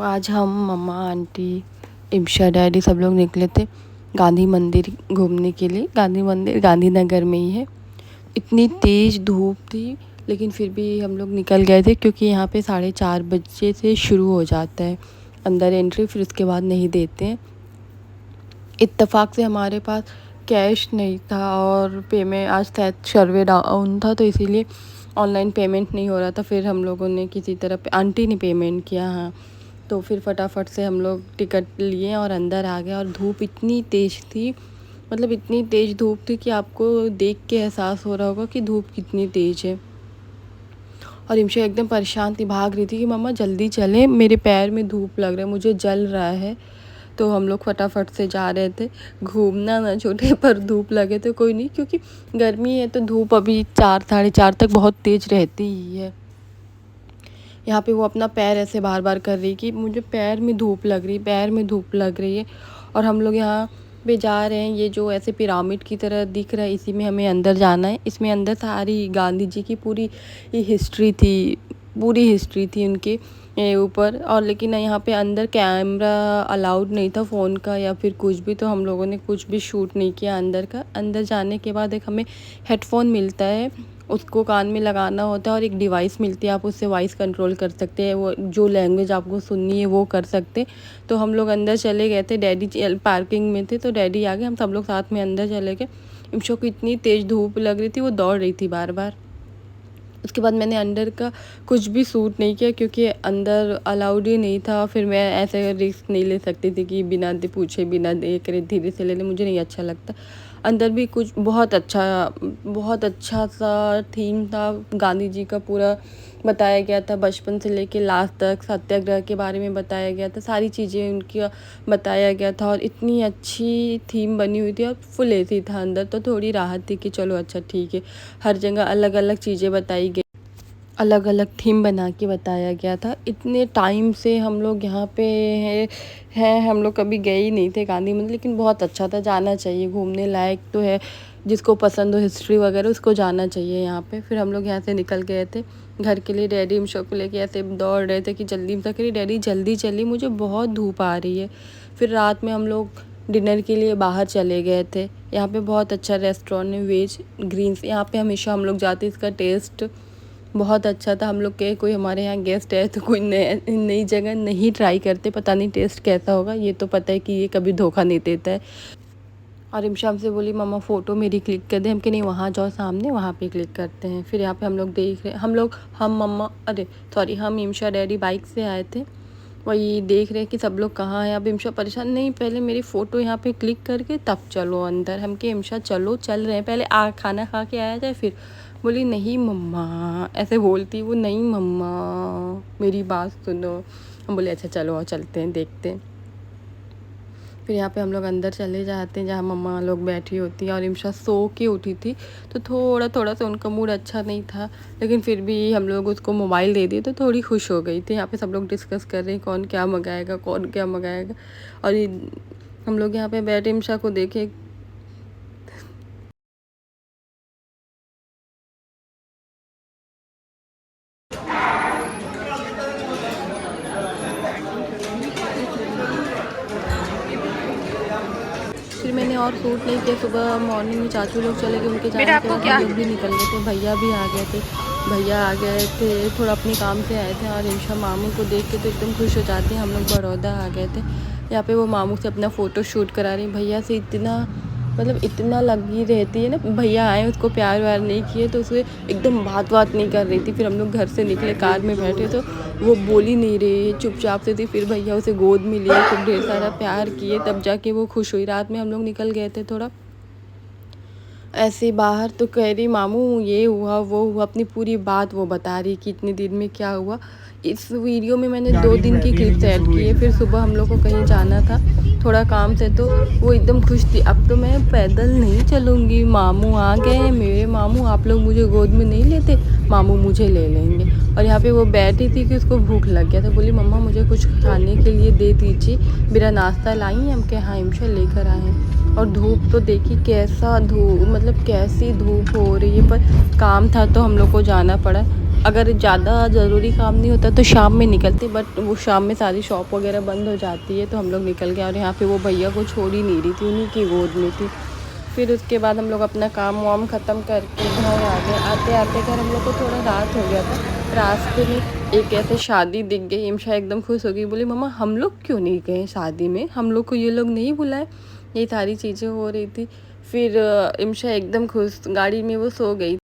आज हम मम्मा aunty इम्शा daddy सब लोग निकले थे गांधी मंदिर घूमने के लिए। गांधी मंदिर गांधीनगर में ही है। इतनी तेज़ धूप थी लेकिन फिर भी हम लोग निकल गए थे क्योंकि यहाँ पे 4:30 से शुरू हो जाता है अंदर एंट्री, फिर उसके बाद नहीं देते हैं। इत्तेफाक से हमारे पास कैश नहीं था और पेमेंट आज शायद सर्वे डाउन था तो इसीलिए ऑनलाइन पेमेंट नहीं हो रहा था। फिर हम लोगों ने किसी तरह आंटी ने पेमेंट किया, हाँ, तो फिर फटाफट से हम लोग टिकट लिए और अंदर आ गए। और धूप इतनी तेज़ थी, मतलब इतनी तेज़ धूप थी कि आपको देख के एहसास हो रहा होगा कि धूप कितनी तेज़ है। और इमशा एकदम परेशान थी, भाग रही थी कि मम्मा जल्दी चलें, मेरे पैर में धूप लग रहा है, मुझे जल रहा है। तो हम लोग फटाफट से जा रहे थे। घूमना ना छोटे पर धूप लगे तो कोई नहीं, क्योंकि गर्मी है तो धूप अभी 4 साढ़े 4 तक बहुत तेज़ रहती ही है। यहाँ पे वो अपना पैर ऐसे बार बार कर रही कि मुझे पैर में धूप लग रही, पैर में धूप लग रही है। और हम लोग यहाँ पे जा रहे हैं, ये जो ऐसे पिरामिड की तरह दिख रहा है इसी में हमें अंदर जाना है। इसमें अंदर सारी गांधी जी की पूरी हिस्ट्री थी, पूरी हिस्ट्री थी उनके ऊपर। और लेकिन यहाँ पे अंदर कैमरा अलाउड नहीं था फ़ोन का या फिर कुछ भी, तो हम लोगों ने कुछ भी शूट नहीं किया अंदर का। अंदर जाने के बाद एक हमें हेडफोन मिलता है, उसको कान में लगाना होता है और एक डिवाइस मिलती है, आप उससे वॉइस कंट्रोल कर सकते हैं, वो जो लैंग्वेज आपको सुननी है वो कर सकते। तो हम लोग अंदर चले गए थे, डैडी पार्किंग में थे तो डैडी आ गए, हम सब लोग साथ में अंदर चले गए। इमशा को इतनी तेज़ धूप लग रही थी, वो दौड़ रही थी बार बार। उसके बाद मैंने अंदर का कुछ भी शूट नहीं किया क्योंकि अंदर अलाउड ही नहीं था। फिर मैं ऐसे रिस्क नहीं ले सकती थी कि बिना पूछे बिना देख रहे धीरे से ले ले, मुझे नहीं अच्छा लगता। अंदर भी कुछ बहुत अच्छा सा थीम था, गांधी जी का पूरा बताया गया था, बचपन से लेके लास्ट तक सत्याग्रह के बारे में बताया गया था, सारी चीज़ें उनकी बताया गया था। और इतनी अच्छी थीम बनी हुई थी और फुल एसी था अंदर, तो थोड़ी राहत थी कि चलो अच्छा ठीक है। हर जगह अलग अलग चीज़ें बताई गई, अलग अलग थीम बना के बताया गया था। इतने टाइम से हम लोग यहाँ पे हैं, हम लोग कभी गए ही नहीं थे गांधी मंदिर, लेकिन बहुत अच्छा था, जाना चाहिए, घूमने लायक तो है। जिसको पसंद हो हिस्ट्री वगैरह उसको जाना चाहिए यहाँ पे। फिर हम लोग यहाँ से निकल गए थे घर के लिए। डैडी इमशा को लेके ऐसे दौड़ रहे थे कि जल्दी इमशा करी डैडी जल्दी चलिए, मुझे बहुत धूप आ रही है। फिर रात में हम लोग डिनर के लिए बाहर चले गए थे। यहाँ पे बहुत अच्छा रेस्टोरेंट है, वेज ग्रीन्स, यहाँ पे हमेशा हम लोग जाते, इसका टेस्ट बहुत अच्छा था। हम लोग के कोई हमारे यहाँ गेस्ट है तो कोई नई जगह नहीं ट्राई करते, पता नहीं टेस्ट कैसा होगा। ये तो पता है कि ये कभी धोखा नहीं देता है। और इमशा हमसे बोली मम्मा फ़ोटो मेरी क्लिक कर दे, हम कि नहीं वहाँ जाओ सामने वहाँ पे क्लिक करते हैं। फिर यहाँ पे हम लोग देख रहे, हम मम्मा हम इमशा डैडी बाइक से आए थे, वही देख रहे कि सब लोग कहाँ हैं। अब इमशा परेशान, नहीं पहले मेरी फ़ोटो यहाँ पे क्लिक करके तब चलो अंदर। हम कि इमशा चलो चल रहे हैं, पहले खाना खा के आया जाए फिर। बोली नहीं मम्मा, ऐसे बोलती वो, नहीं मम्मा मेरी बात सुनो। हम बोले अच्छा चलो और चलते हैं देखते हैं। फिर यहाँ पे हम लोग अंदर चले जाते हैं जहाँ मम्मा लोग बैठी होती हैं। और इमशा सो के उठी थी तो थोड़ा सा उनका मूड अच्छा नहीं था, लेकिन फिर भी हम लोग उसको मोबाइल दे दिए तो थोड़ी खुश हो गई थी। यहाँ पे सब लोग डिस्कस कर रहे हैं कौन क्या मंगाएगा, कौन क्या मंगाएगा। और हम लोग यहाँ पे बैठे इमशा को देखे। फिर मैंने और शूट नहीं किया। सुबह मॉर्निंग में चाचू लोग चले गए, उनके जाने के बाद हम लोग भी निकल गए थे। भैया भी आ गए थे, थोड़ा अपने काम से आए थे। और इमशा मामू को देख के तो एकदम खुश हो जाती हैं। हम लोग बड़ौदा आ गए थे, यहाँ पे वो मामू से अपना फ़ोटो शूट करा रही। भैया से इतना लगी रहती है ना, भैया आए उसको प्यार व्यार नहीं किए तो उसे एकदम बात नहीं कर रही थी। फिर हम लोग घर से निकले, कार में बैठे तो वो बोल ही नहीं रही, चुपचाप से थी। फिर भैया उसे गोद में लिए, खूब ढेर सारा प्यार किए, तब जाके वो खुश हुई। रात में हम लोग निकल गए थे थोड़ा ऐसे बाहर, तो कह रही मामू ये हुआ वो हुआ, अपनी पूरी बात वो बता रही कि इतने दिन में क्या हुआ। इस वीडियो में मैंने 2 दिन की क्लिप्स ऐड की है। फिर सुबह हम लोग को कहीं जाना था थोड़ा काम से, तो वो एकदम खुश थी, अब तो मैं पैदल नहीं चलूँगी, मामू आ गए मेरे मामू, आप लोग मुझे गोद में नहीं लेते, मामू मुझे ले लेंगे। और यहाँ पे वो बैठी थी कि उसको भूख लग गया था, बोली मम्मा मुझे कुछ खाने के लिए दे दीजिए, मेरा नाश्ता लाई हैं। हम क्या हाँ इमशा लेकर आए हैं। और धूप तो देखी कैसा कैसी धूप हो रही है, पर काम था तो हम लोग को जाना पड़ा। अगर ज़्यादा ज़रूरी काम नहीं होता तो शाम में निकलते, बट वो शाम में सारी शॉप वगैरह बंद हो जाती है तो हम लोग निकल गए। और यहाँ पे वो भैया को छोड़ ही नहीं रही थी, उन्हीं की गोद में थी। फिर उसके बाद हम लोग अपना काम वाम ख़त्म करके घर आ गए। आते आते घर हम लोग को थोड़ा रात हो गया था। रास्ते में एक ऐसे शादी दिख गई। इमशा एकदम खुश हो गई, बोली मम्मा हम लोग क्यों नहीं गए शादी में, हम लोग को ये लोग नहीं बुलाए। ये सारी चीज़ें हो रही थी। फिर इमशा एकदम खुश, गाड़ी में वो सो गई।